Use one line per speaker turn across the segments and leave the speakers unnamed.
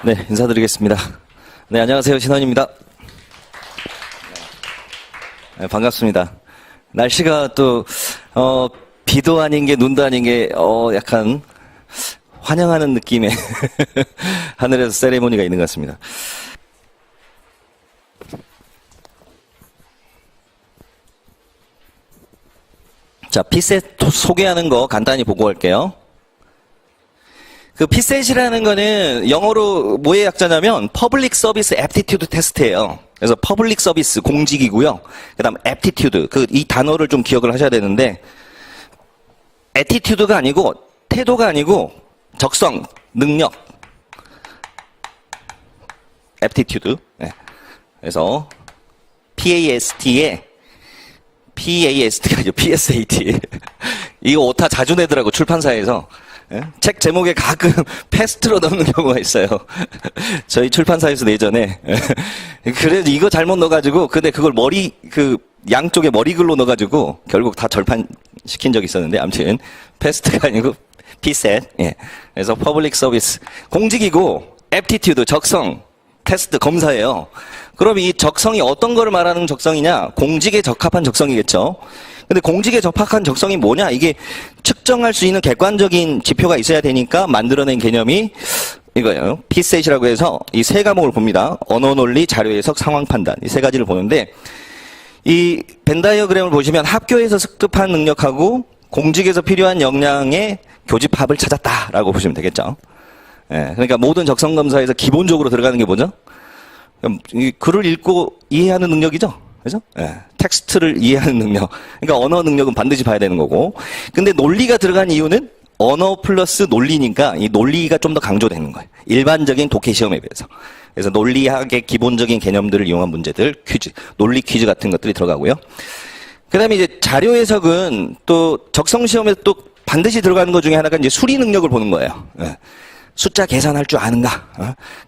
네, 인사드리겠습니다. 네, 안녕하세요. 신원입니다. 네, 반갑습니다. 날씨가 또, 비도 아닌 게 눈도 아닌 게, 약간, 환영하는 느낌의 하늘에서 세레모니가 있는 것 같습니다. 자, 피셋 소개하는 거 간단히 보고 갈게요. 그 피셋이라는 거는 영어로 뭐의 약자냐면 Public Service Aptitude Test예요. 그래서 Public Service 공직이고요. 그다음 Aptitude 이 단어를 좀 기억을 하셔야 되는데 Attitude가 아니고 태도가 아니고 적성, 능력, Aptitude. 네. 그래서 PAST가 아니죠. PSAT. 이거 오타 자주 내더라고 출판사에서. 예? 책 제목에 가끔 패스트로 넣는 경우가 있어요. 저희 출판사에서 예전에. 그래서 이거 잘못 넣어가지고, 근데 그걸 양쪽에 머리글로 넣어가지고, 결국 다 절판시킨 적이 있었는데, 아무튼, 패스트가 아니고, PSAT. 예. 그래서 퍼블릭 서비스. 공직이고, 애프티튜드, 적성, 테스트, 검사예요. 그럼 이 적성이 어떤 거를 말하는 적성이냐? 공직에 적합한 적성이겠죠. 근데 공직에 적합한 적성이 뭐냐? 이게 측정할 수 있는 객관적인 지표가 있어야 되니까 만들어낸 개념이 이거예요. 피셋이라고 해서 이 세 과목을 봅니다. 언어 논리, 자료 해석, 상황 판단. 이 세 가지를 보는데 이 벤 다이어그램을 보시면 학교에서 습득한 능력하고 공직에서 필요한 역량의 교집합을 찾았다라고 보시면 되겠죠. 예, 그러니까 모든 적성 검사에서 기본적으로 들어가는 게 뭐죠? 이 글을 읽고 이해하는 능력이죠. 그죠? 예, 텍스트를 이해하는 능력. 그러니까 언어 능력은 반드시 봐야 되는 거고. 근데 논리가 들어간 이유는 언어 플러스 논리니까 이 논리가 좀 더 강조되는 거예요. 일반적인 독해 시험에 비해서. 그래서 논리학의 기본적인 개념들을 이용한 문제들, 퀴즈, 논리 퀴즈 같은 것들이 들어가고요. 그 다음에 이제 자료 해석은 또 적성 시험에 또 반드시 들어가는 것 중에 하나가 이제 수리 능력을 보는 거예요. 예. 숫자 계산할 줄 아는가?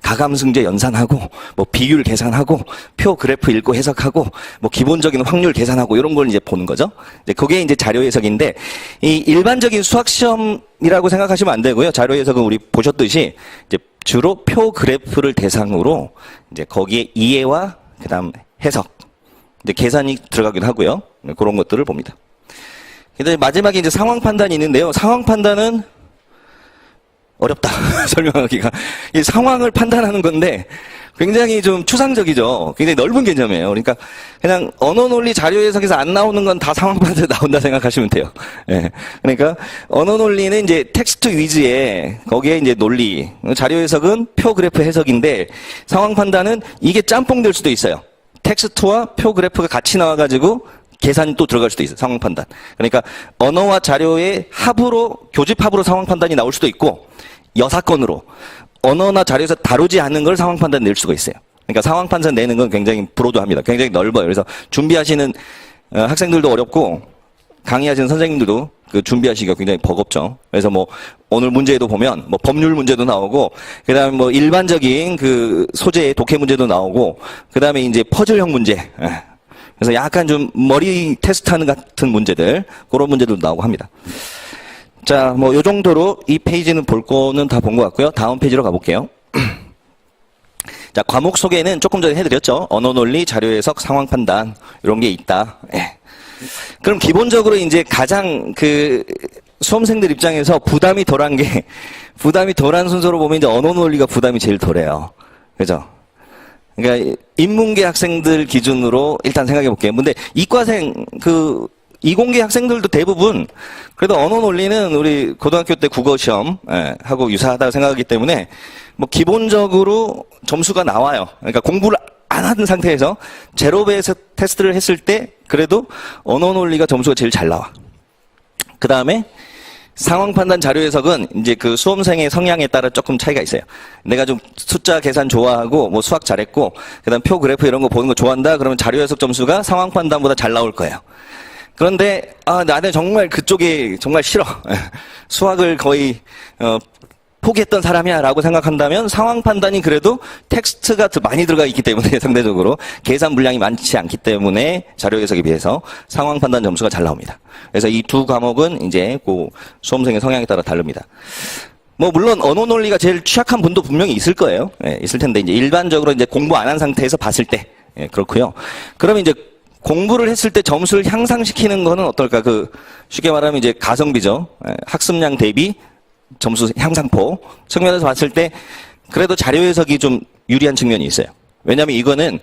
가감승제 연산하고, 뭐 비율 계산하고, 표 그래프 읽고 해석하고, 뭐 기본적인 확률 계산하고 이런 걸 이제 보는 거죠. 이제 그게 이제 자료 해석인데 이 일반적인 수학 시험이라고 생각하시면 안 되고요. 자료 해석은 우리 보셨듯이 이제 주로 표 그래프를 대상으로 이제 거기에 이해와 그다음 해석, 이제 계산이 들어가기도 하고요. 그런 것들을 봅니다. 근데 마지막에 이제 상황 판단이 있는데요. 상황 판단은 어렵다. 설명하기가. 이 상황을 판단하는 건데 굉장히 좀 추상적이죠. 굉장히 넓은 개념이에요. 그러니까 그냥 언어 논리 자료 해석에서 안 나오는 건 다 상황 판단에 나온다 생각하시면 돼요. 예. 그러니까 언어 논리는 이제 텍스트 위즈에 거기에 이제 논리, 자료 해석은 표 그래프 해석인데 상황 판단은 이게 짬뽕 될 수도 있어요. 텍스트와 표 그래프가 같이 나와가지고 계산이 또 들어갈 수도 있어요. 상황 판단. 그러니까 언어와 자료의 합으로, 교집합으로 상황 판단이 나올 수도 있고 여사건으로 언어나 자료에서 다루지 않는 걸 상황 판단 낼 수가 있어요. 그러니까 상황 판단 내는 건 굉장히 브로드합니다. 굉장히 넓어요. 그래서 준비하시는 학생들도 어렵고 강의하시는 선생님들도 그 준비하시기가 굉장히 버겁죠. 그래서 뭐 오늘 문제에도 보면 뭐 법률 문제도 나오고 그다음에 뭐 일반적인 그 소재의 독해 문제도 나오고 그다음에 이제 퍼즐형 문제. 그래서 약간 좀 머리 테스트하는 같은 문제들, 그런 문제들도 나오고 합니다. 자, 뭐 요 정도로 이 페이지는 볼 거는 다 본 것 같고요. 다음 페이지로 가볼게요. 자, 과목 소개는 조금 전에 해드렸죠. 언어 논리, 자료 해석, 상황 판단 이런 게 있다. 예. 그럼 기본적으로 이제 가장 그 수험생들 입장에서 부담이 덜한 순서로 보면 이제 언어 논리가 부담이 제일 덜해요. 그죠? 그러니까 인문계 학생들 기준으로 일단 생각해 볼게요. 근데 이과생 이공계 학생들도 대부분 그래도 언어 논리는 우리 고등학교 때 국어 시험 하고 유사하다고 생각하기 때문에 뭐 기본적으로 점수가 나와요. 그러니까 공부를 안 하는 상태에서 제로 베이스 테스트를 했을 때 그래도 언어 논리가 점수가 제일 잘 나와. 그 다음에 상황 판단 자료 해석은 이제 그 수험생의 성향에 따라 조금 차이가 있어요. 내가 좀 숫자 계산 좋아하고 뭐 수학 잘했고 그다음 표 그래프 이런 거 보는 거 좋아한다. 그러면 자료 해석 점수가 상황 판단보다 잘 나올 거예요. 그런데 나는 정말 그쪽이 정말 싫어. 수학을 거의 포기했던 사람이야 라고 생각한다면 상황 판단이 그래도 텍스트가 더 많이 들어가 있기 때문에 상대적으로 계산 분량이 많지 않기 때문에 자료 해석에 비해서 상황 판단 점수가 잘 나옵니다. 그래서 이 두 과목은 이제 그 수험생의 성향에 따라 다릅니다. 뭐 물론 언어 논리가 제일 취약한 분도 분명히 있을 거예요. 예, 있을 텐데 이제 일반적으로 이제 공부 안 한 상태에서 봤을 때 예, 그렇고요. 그러면 이제 공부를 했을 때 점수를 향상시키는 거는 어떨까? 쉽게 말하면 이제 가성비죠. 예, 학습량 대비 점수 향상포 측면에서 봤을 때 그래도 자료 해석이 좀 유리한 측면이 있어요. 왜냐하면 이거는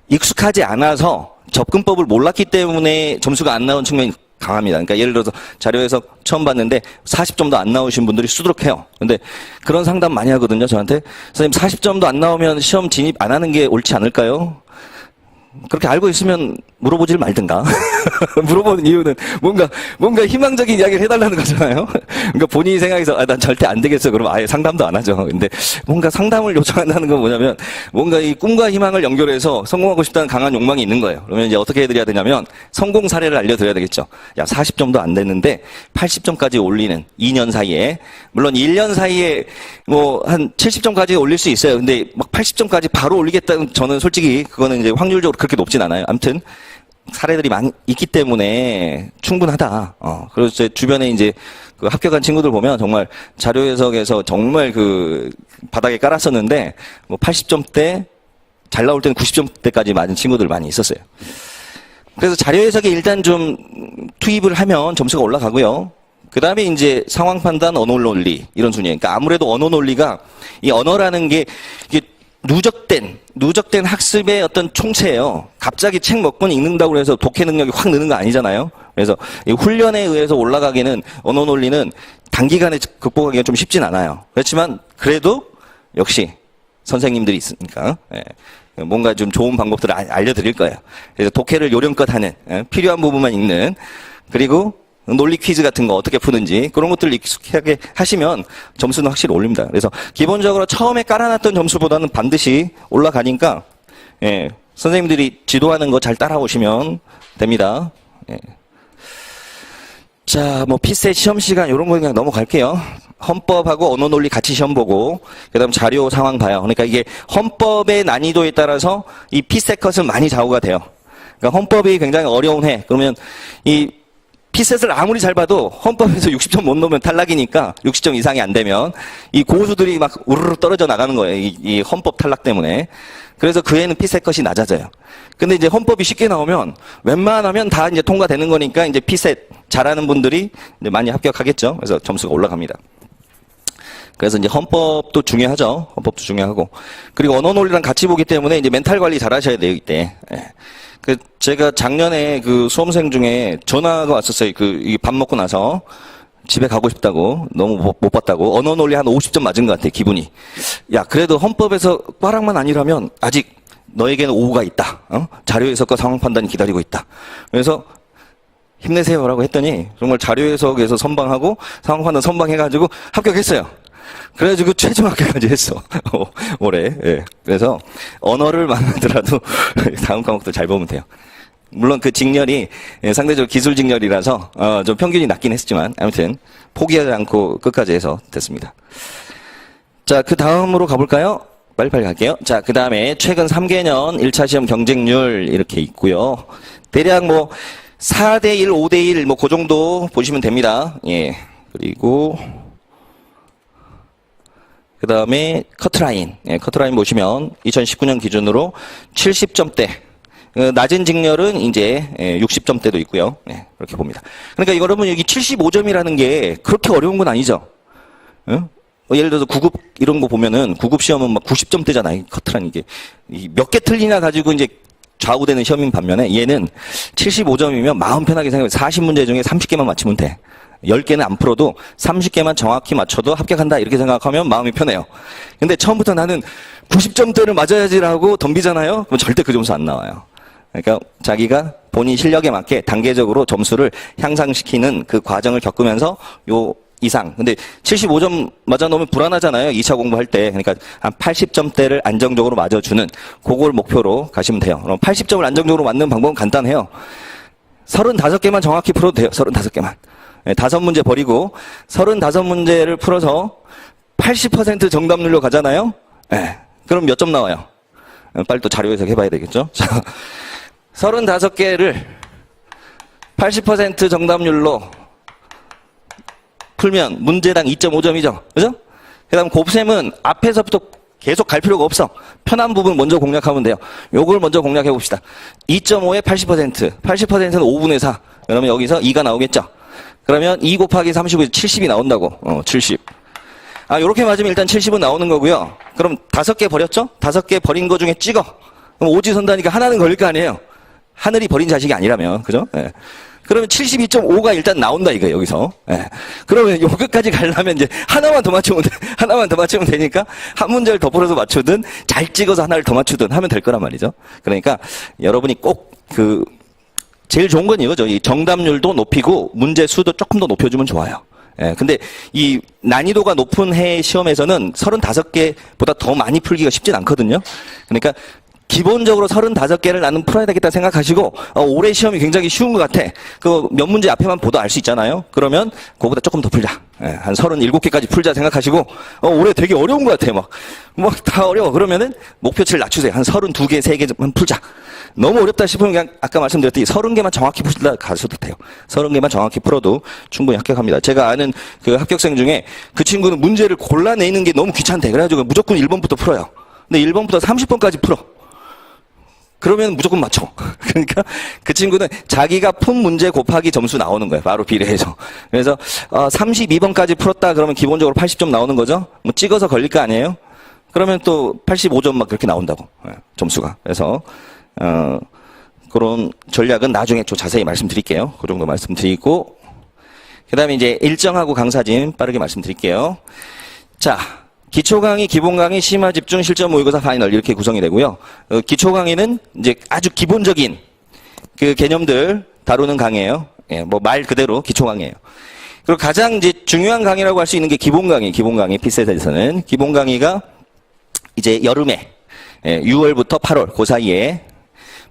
익숙하지 않아서 접근법을 몰랐기 때문에 점수가 안 나온 측면이 강합니다. 그러니까 예를 들어서 자료 해석 처음 봤는데 40점도 안 나오신 분들이 수두룩해요. 근데 그런 상담 많이 하거든요, 저한테. 선생님 40점도 안 나오면 시험 진입 안 하는 게 옳지 않을까요? 그렇게 알고 있으면 물어보질 말든가. 물어보는 이유는 뭔가 희망적인 이야기를 해달라는 거잖아요. 그러니까 본인이 생각해서, 난 절대 안 되겠어. 그러면 아예 상담도 안 하죠. 근데 뭔가 상담을 요청한다는 건 뭐냐면, 뭔가 이 꿈과 희망을 연결해서 성공하고 싶다는 강한 욕망이 있는 거예요. 그러면 이제 어떻게 해드려야 되냐면, 성공 사례를 알려드려야 되겠죠. 야, 40점도 안 됐는데, 80점까지 올리는 2년 사이에, 물론 1년 사이에 한 70점까지 올릴 수 있어요. 근데 막 80점까지 바로 올리겠다는 저는 솔직히 그거는 이제 확률적으로 그렇게 높진 않아요. 아무튼 사례들이 많이 있기 때문에 충분하다. 그래서 제 주변에 이제 그 합격한 친구들 보면 정말 자료 해석에서 정말 바닥에 깔았었는데 80점대 잘 나올 때는 90점대까지 맞은 친구들 많이 있었어요. 그래서 자료 해석에 일단 좀 투입을 하면 점수가 올라가고요. 그 다음에 이제 상황 판단, 언어 논리 이런 순위예요. 그러니까 아무래도 언어 논리가 이 언어라는 게 이게 누적된 학습의 어떤 총체예요. 갑자기 책 몇 권 읽는다고 해서 독해 능력이 확 느는 거 아니잖아요. 그래서 이 훈련에 의해서 올라가기는 언어 논리는 단기간에 극복하기가 좀 쉽진 않아요. 그렇지만 그래도 역시 선생님들이 있으니까 뭔가 좀 좋은 방법들을 알려드릴 거예요. 그래서 독해를 요령껏 하는 필요한 부분만 읽는 그리고 논리 퀴즈 같은 거 어떻게 푸는지 그런 것들을 익숙하게 하시면 점수는 확실히 올립니다. 그래서 기본적으로 처음에 깔아놨던 점수보다는 반드시 올라가니까 선생님들이 지도하는 거 잘 따라오시면 됩니다. 자, 피셋 시험 시간 이런 거 그냥 넘어갈게요. 헌법하고 언어 논리 같이 시험 보고 그다음 자료 상황 봐요. 그러니까 이게 헌법의 난이도에 따라서 이 피셋 컷은 많이 좌우가 돼요. 그러니까 헌법이 굉장히 어려운 해. 그러면 이 피셋을 아무리 잘 봐도 헌법에서 60점 못 넣으면 탈락이니까 60점 이상이 안 되면 이 고수들이 막 우르르 떨어져 나가는 거예요. 이 헌법 탈락 때문에. 그래서 그 애는 피셋 컷이 낮아져요. 근데 이제 헌법이 쉽게 나오면 웬만하면 다 이제 통과되는 거니까 이제 피셋 잘하는 분들이 이제 많이 합격하겠죠. 그래서 점수가 올라갑니다. 그래서 이제 헌법도 중요하죠. 헌법도 중요하고. 그리고 언어 논리랑 같이 보기 때문에 이제 멘탈 관리 잘 하셔야 돼요, 이때. 제가 작년에 수험생 중에 전화가 왔었어요. 밥 먹고 나서 집에 가고 싶다고, 너무 못 봤다고. 언어 논리 한 50점 맞은 것 같아, 기분이. 야, 그래도 헌법에서 꽈락만 아니라면 아직 너에게는 오후가 있다. 자료 해석과 상황 판단이 기다리고 있다. 그래서 힘내세요라고 했더니 정말 자료 해석에서 선방하고 상황 판단 선방해가지고 합격했어요. 그래가지고 최종 합격까지 했어. 올해. 그래서 언어를 만나더라도 다음 과목도 잘 보면 돼요. 물론 그 직렬이 상대적으로 기술 직렬이라서 좀 평균이 낮긴 했지만 아무튼 포기하지 않고 끝까지 해서 됐습니다. 자, 그 다음으로 가볼까요? 빨리빨리 갈게요. 자, 그 다음에 최근 3개년 1차 시험 경쟁률 이렇게 있고요. 대략 4대1, 5대1 그 정도 보시면 됩니다. 그리고 그 다음에 커트라인. 커트라인 보시면 2019년 기준으로 70점대. 낮은 직렬은 이제 60점대도 있고요. 그렇게 봅니다. 그러니까 여러분 여기 75점이라는 게 그렇게 어려운 건 아니죠. 예를 들어서 9급 이런 거 보면은 9급 시험은 막 90점대잖아요. 커트라인 이게. 몇 개 틀리나 가지고 이제 좌우되는 시험인 반면에 얘는 75점이면 마음 편하게 생각해. 40문제 중에 30개만 맞히면 돼. 10개는 안 풀어도 30개만 정확히 맞춰도 합격한다 이렇게 생각하면 마음이 편해요. 근데 처음부터 나는 90점대를 맞아야지라고 덤비잖아요. 그럼 절대 그 점수 안 나와요. 그러니까 자기가 본인 실력에 맞게 단계적으로 점수를 향상시키는 그 과정을 겪으면서 요 이상. 근데 75점 맞아 놓으면 불안하잖아요. 2차 공부할 때. 그러니까 한 80점대를 안정적으로 맞아주는 그걸 목표로 가시면 돼요. 그럼 80점을 안정적으로 맞는 방법은 간단해요. 35개만 정확히 풀어도 돼요. 35개만. 5문제 버리고 35문제를 풀어서 80% 정답률로 가잖아요. 그럼 몇 점 나와요? 빨리 또 자료 해석 해봐야 되겠죠? 자, 35개를 80% 정답률로 풀면 문제당 2.5점이죠. 그죠? 그 다음 곱셈은 앞에서부터 계속 갈 필요가 없어. 편한 부분 먼저 공략하면 돼요. 요걸 먼저 공략해 봅시다. 2.5에 80%. 80%는 5분의 4. 그러면 여기서 2가 나오겠죠? 그러면 2 곱하기 35에서 70이 나온다고. 70. 요렇게 맞으면 일단 70은 나오는 거고요. 그럼 5개 버렸죠? 5개 버린 거 중에 찍어. 그럼 오지선다니까 하나는 걸릴 거 아니에요? 하늘이 버린 자식이 아니라면. 그죠? 예. 그러면 72.5가 일단 나온다 이거예요, 여기서. 예. 그러면 여기까지 가려면 이제 하나만 더 맞추면 돼. 하나만 더 맞추면 되니까 한 문제를 더 풀어서 맞추든 잘 찍어서 하나를 더 맞추든 하면 될 거란 말이죠. 그러니까 여러분이 꼭 제일 좋은 건 이거죠. 이 정답률도 높이고 문제 수도 조금 더 높여주면 좋아요. 예. 근데 이 난이도가 높은 해 시험에서는 35개보다 더 많이 풀기가 쉽진 않거든요. 그러니까 기본적으로 35개를 나는 풀어야 되겠다 생각하시고 올해 시험이 굉장히 쉬운 것 같아. 그 몇 문제 앞에만 보도 알 수 있잖아요. 그러면 그거보다 조금 더 풀자. 예, 한 37개까지 풀자 생각하시고 올해 되게 어려운 것 같아. 막 다 어려워. 그러면은 목표치를 낮추세요. 한 32개, 3개만 풀자. 너무 어렵다 싶으면 그냥 아까 말씀드렸듯이 30개만 정확히 풀다 가셔도 돼요. 30개만 정확히 풀어도 충분히 합격합니다. 제가 아는 그 합격생 중에 그 친구는 문제를 골라내는 게 너무 귀찮대. 그래가지고 무조건 1번부터 풀어요. 근데 1번부터 30번까지 풀어. 그러면 무조건 맞춰. 그러니까 그 친구는 자기가 푼 문제 곱하기 점수 나오는 거예요. 바로 비례해서. 그래서 32번까지 풀었다 그러면 기본적으로 80점 나오는 거죠. 뭐 찍어서 걸릴 거 아니에요. 그러면 또 85점 막 그렇게 나온다고. 점수가. 그래서 그런 전략은 나중에 좀 자세히 말씀드릴게요. 그 정도 말씀드리고 그 다음에 이제 일정하고 강사진 빠르게 말씀드릴게요. 자, 기초 강의, 기본 강의, 심화 집중, 실전 모의고사, 파이널 이렇게 구성이 되고요. 기초 강의는 이제 아주 기본적인 그 개념들 다루는 강의예요. 예, 뭐 말 그대로 기초 강의예요. 그리고 가장 이제 중요한 강의라고 할 수 있는 게 기본 강의 피셋에서는 기본 강의가 이제 여름에 6월부터 8월 그 사이에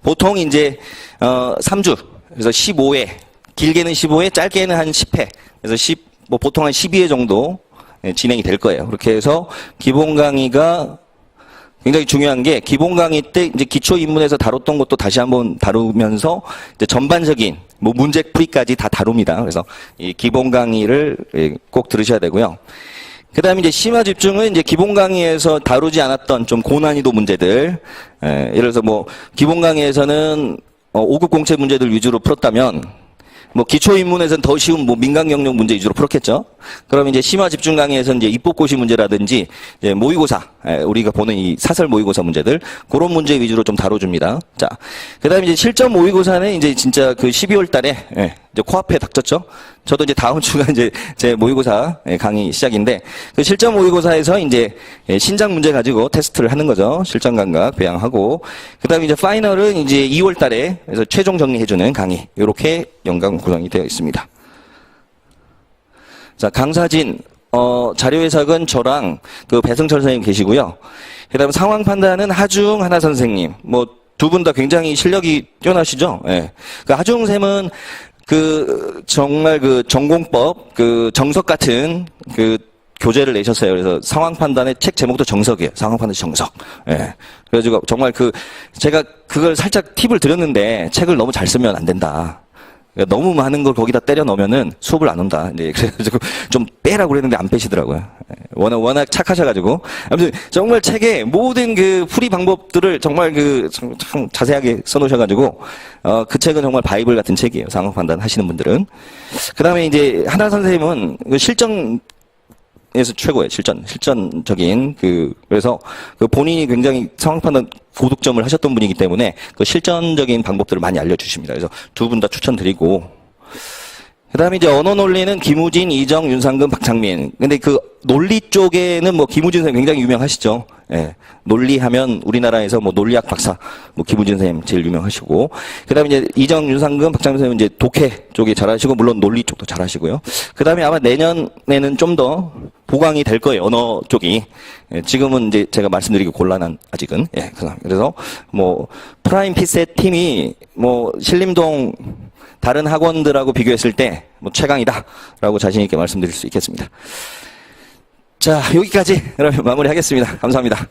보통 이제 3주 그래서 15회 길게는 15회 짧게는 한 10회 그래서 뭐 보통 한 12회 정도 진행이 될 거예요. 그렇게 해서 기본 강의가 굉장히 중요한 게 기본 강의 때 이제 기초 입문에서 다뤘던 것도 다시 한번 다루면서 이제 전반적인 뭐 문제풀이까지 다 다룹니다. 그래서 이 기본 강의를 꼭 들으셔야 되고요. 그 다음에 이제 심화 집중은 이제 기본 강의에서 다루지 않았던 좀 고난이도 문제들, 예를 들어서 뭐 기본 강의에서는 5급 공채 문제들 위주로 풀었다면 뭐 기초 입문에서는 더 쉬운 뭐 민간 경력 문제 위주로 풀었겠죠. 그러면 이제 심화 집중 강의에서는 이제 입법고시 문제라든지 이제 모의고사, 우리가 보는 이 사설 모의고사 문제들 그런 문제 위주로 좀 다뤄줍니다. 자, 그다음에 이제 실전 모의고사는 이제 진짜 그 12월 달에 이제 코앞에 닥쳤죠. 저도 이제 다음 주가 이제 제 모의고사 강의 시작인데 그 실전 모의고사에서 이제 신작 문제 가지고 테스트를 하는 거죠. 실전 감각 배양하고 그다음에 이제 파이널은 이제 2월 달에 그래서 최종 정리해주는 강의 이렇게 연강 구성이 되어 있습니다. 자, 강사진 자료 해석은 저랑 그 배승철 선생님 계시고요. 그다음에 상황 판단은 하중 하나 선생님 뭐 두 분 다 굉장히 실력이 뛰어나시죠. 예. 그 하중 쌤은 정말 전공법, 정석 같은 교재를 내셨어요. 그래서 상황 판단의 책 제목도 정석이에요. 상황 판단 정석. 예. 그래가지고 정말 제가 그걸 살짝 팁을 드렸는데 책을 너무 잘 쓰면 안 된다. 너무 많은 걸 거기다 때려 넣으면은 수업을 안 온다. 이제 그래가지고 좀 빼라고 그랬는데 안 빼시더라고요. 워낙 착하셔가지고. 아무튼 정말 책에 모든 풀이 방법들을 정말 참 자세하게 써놓으셔가지고, 그 책은 정말 바이블 같은 책이에요. 상황 판단 하시는 분들은. 그 다음에 이제 하나 선생님은 실전에서 최고예요. 실전적인 그래서 본인이 굉장히 상황 판단 고득점을 하셨던 분이기 때문에 실전적인 방법들을 많이 알려주십니다. 그래서 두 분 다 추천드리고 그 다음에 이제 언어 논리는 김우진, 이정, 윤상근, 박창민. 근데 논리 쪽에는 뭐 김우진 선생님 굉장히 유명하시죠. 예. 논리하면 우리나라에서 뭐 논리학 박사, 뭐 김우진 선생님 제일 유명하시고. 그 다음에 이제 이정, 윤상근, 박창민 선생님은 이제 독해 쪽이 잘하시고, 물론 논리 쪽도 잘하시고요. 그 다음에 아마 내년에는 좀 더 보강이 될 거예요. 언어 쪽이. 예. 지금은 이제 제가 말씀드리기 곤란한, 아직은. 예. 그래서 뭐, 프라임 피셋 팀이 뭐, 신림동 다른 학원들하고 비교했을 때 뭐 최강이다라고 자신 있게 말씀드릴 수 있겠습니다. 자, 여기까지 그러면 마무리하겠습니다. 감사합니다.